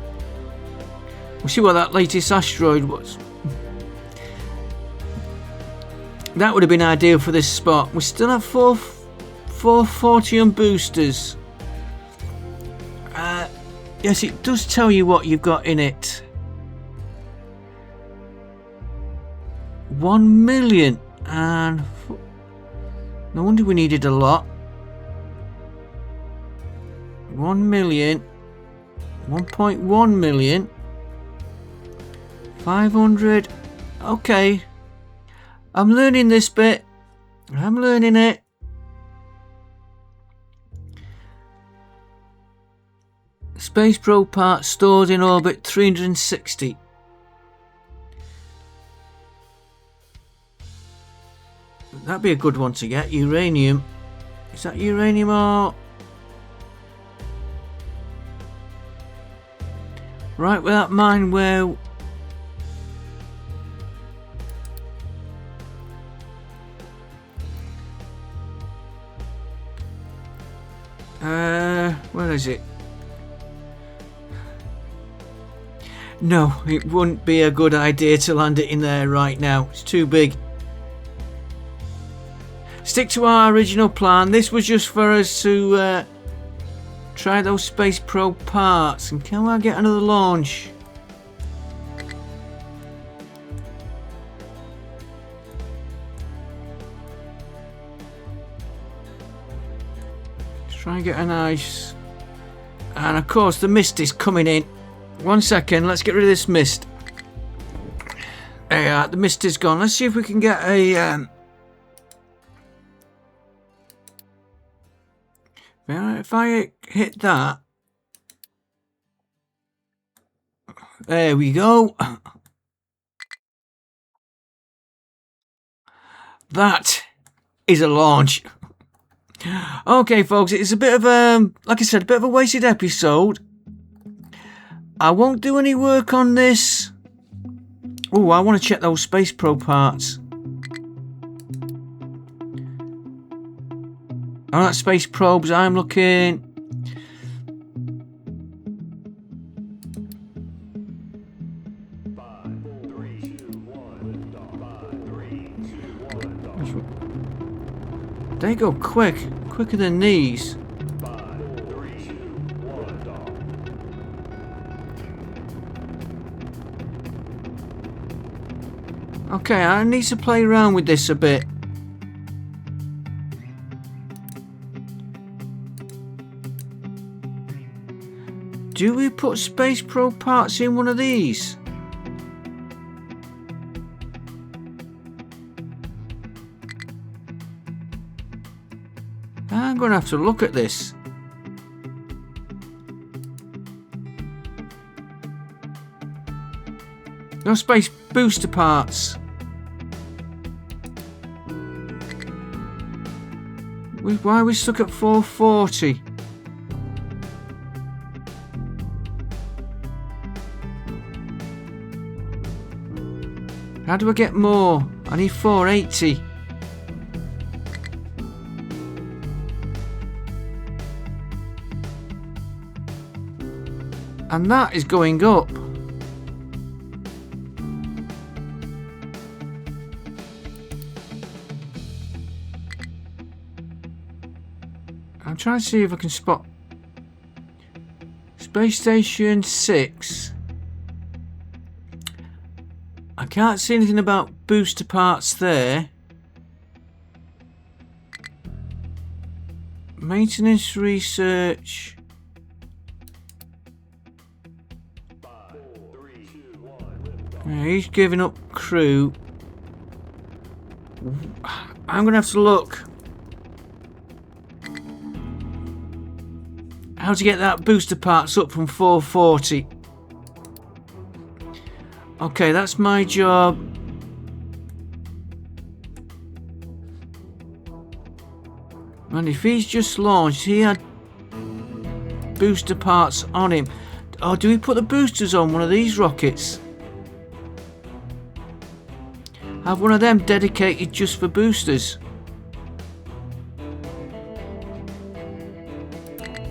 We'll see what that latest asteroid was. That would have been ideal for this spot. We still have 440 on boosters. Yes, it does tell you what you've got in it. 1 million. And no wonder we needed a lot. 1 million. 1.1 million. 500. Okay. I'm learning this bit. I'm learning it. Space probe part stored in orbit 360. That'd be a good one to get. Uranium. Is that uranium or... Right with that mine where... Where is it? No, it wouldn't be a good idea to land it in there right now. It's too big. Stick to our original plan. This was just for us to try those space probe parts. And can I get another launch? Let's try and get a nice... And of course the mist is coming in. 1 second, let's get rid of this mist. There you are, the mist is gone. Let's see if we can get a... If I hit that... There we go. That is a launch. Okay, folks, it's a bit of a... Like I said, a bit of a wasted episode. I won't do any work on this. Oh, I want to check those space probe parts. Oh, that's space probes. I'm looking. They go quick. Quicker than these. 5, 3, 2, 1, dock. Okay, I need to play around with this a bit. Do we put Space Pro parts in one of these? I'm going to have to look at this. No space booster parts. Why are we stuck at 440? How do I get more? I need 480. And that is going up. I'm trying to see if I can spot Space Station 6. I can't see anything about booster parts there. Maintenance research. 5, 3, 2, 1, Yeah, he's giving up crew. I'm gonna have to look how to get that booster parts up from 440. Okay, that's my job. And if he's just launched, he had booster parts on him. Oh, do we put the boosters on one of these rockets? Have one of them dedicated just for boosters.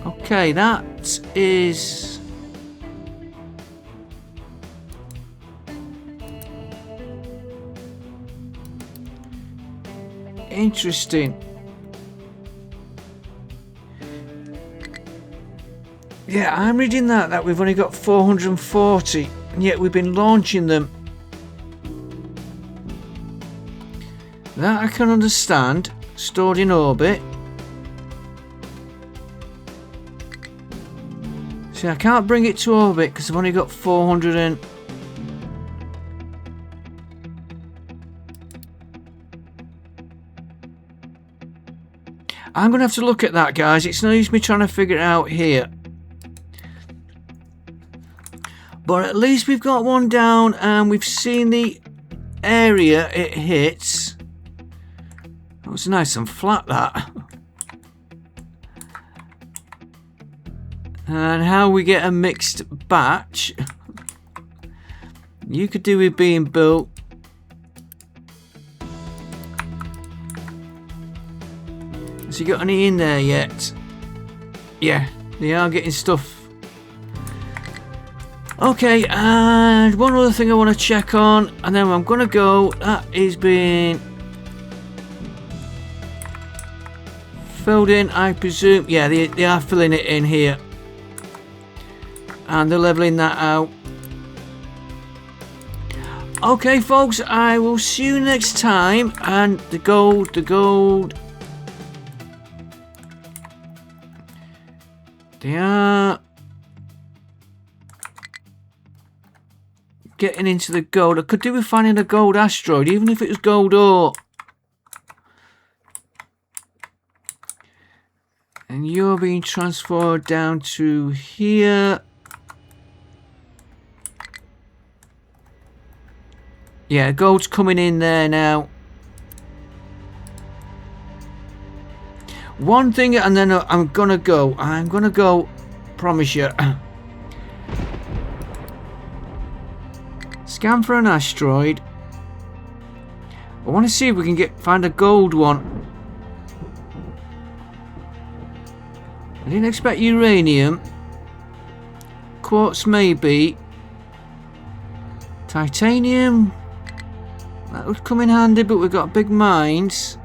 Okay, that is... interesting. Yeah, I'm reading that we've only got 440, and yet we've been launching them. That I can understand. Stored in orbit. See, I can't bring it to orbit because I've only got 400 and... I'm going to have to look at that, guys. It's no use me trying to figure it out here. But at least we've got one down and we've seen the area it hits. That was nice and flat, that. And how we get a mixed batch. You could do with being built. Has he got any in there yet? Yeah, they are getting stuff. Okay, and one other thing I want to check on, and then I'm going to go. That is being filled in, I presume. Yeah, they are filling it in here. And they're leveling that out. Okay, folks, I will see you next time. And the gold. They are getting into the gold. I could do with finding a gold asteroid, even if it was gold ore. And you're being transferred down to here. Yeah, gold's coming in there now. One thing, and then I'm gonna go. Promise you. Scan for an asteroid. I want to see if we can find a gold one. I didn't expect uranium. Quartz maybe. Titanium. That would come in handy, but we've got big mines.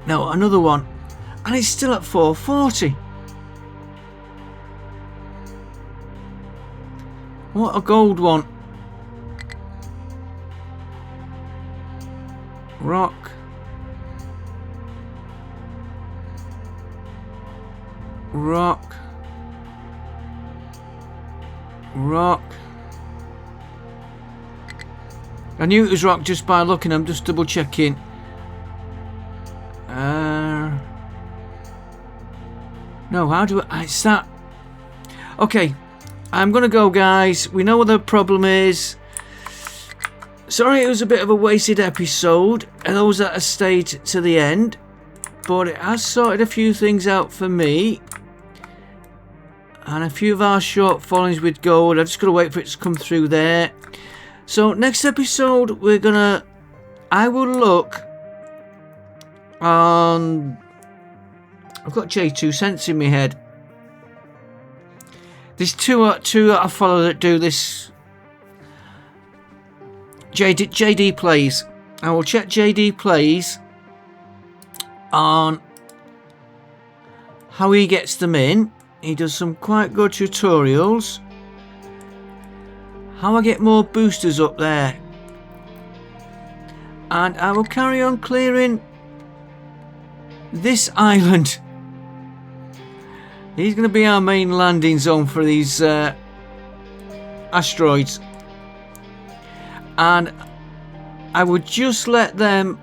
No, another one. And it's still at 440. What a gold one. Rock. Rock. Rock. I knew it was rock just by looking. I'm just double checking. No, how do I... It's that... Okay. I'm gonna go, guys. We know what the problem is. Sorry it was a bit of a wasted episode, and those that have stayed to the end. But it has sorted a few things out for me. And a few of our shortfallings with gold. I've just got to wait for it to come through there. So next episode we're gonna... I will look on... I've got J2 cents in my head. There's two that I follow that do this. JD plays. I will check JD plays on how he gets them in. He does some quite good tutorials. How I get more boosters up there. And I will carry on clearing this island. He's going to be our main landing zone for these asteroids. And I would just let them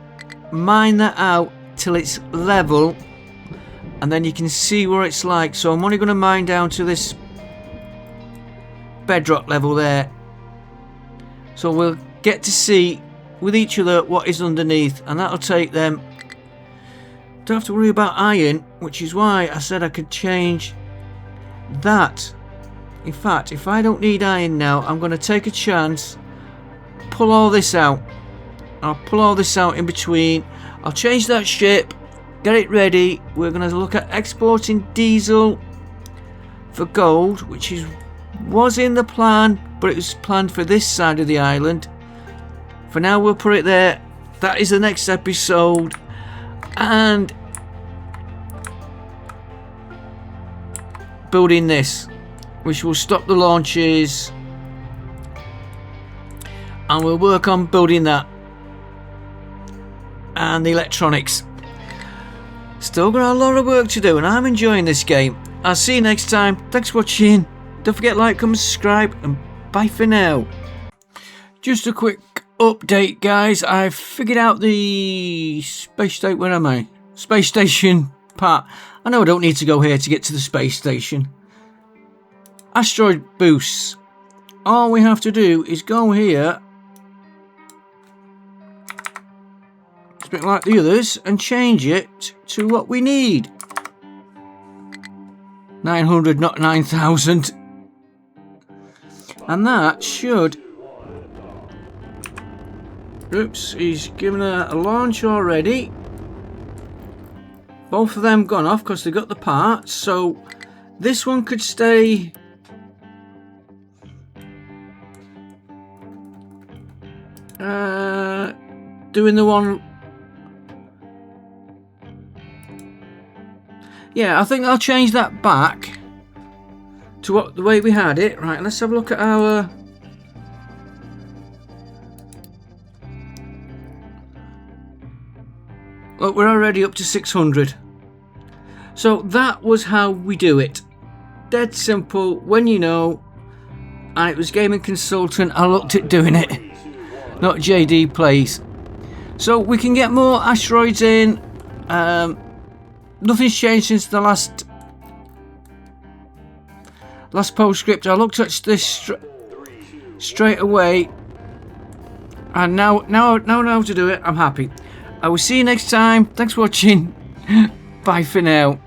mine that out till it's level. And then you can see where it's like. So I'm only going to mine down to this bedrock level there. So we'll get to see with each other what is underneath. And that'll take them... Don't have to worry about iron, which is why I said I could change that. In fact, if I don't need iron now, I'm going to take a chance, pull all this out. I'll pull all this out in between. I'll change that ship, get it ready. We're going to look at exporting diesel for gold, which was in the plan, but it was planned for this side of the island. For now, we'll put it there. That is the next episode. And building this, which will stop the launches, and we'll work on building that and the electronics. Still got a lot of work to do, and I'm enjoying this game. I'll see you next time. Thanks for watching. Don't forget to like, comment, subscribe, and bye for now. Just a quick update, guys. I've figured out the space station. Where am I? Space station part. I know I don't need to go here to get to the space station. Asteroid boosts. All we have to do is go here. It's a bit like the others, and change it to what we need. 900, not 9,000. And that should... Oops, he's given a launch already. Both of them gone off because they got the parts. So this one could stay... doing the one... Yeah, I think I'll change that back to the way we had it. Right, let's have a look at our... Look, we're already up to 600. So that was how we do it. Dead simple, when you know. And it was Gaming Consultant. I looked at doing it. Not JD Plays. So we can get more asteroids in. Nothing's changed since the last postscript. I looked at this straight away. And now I know how to do it. I'm happy. I will see you next time. Thanks for watching. Bye for now.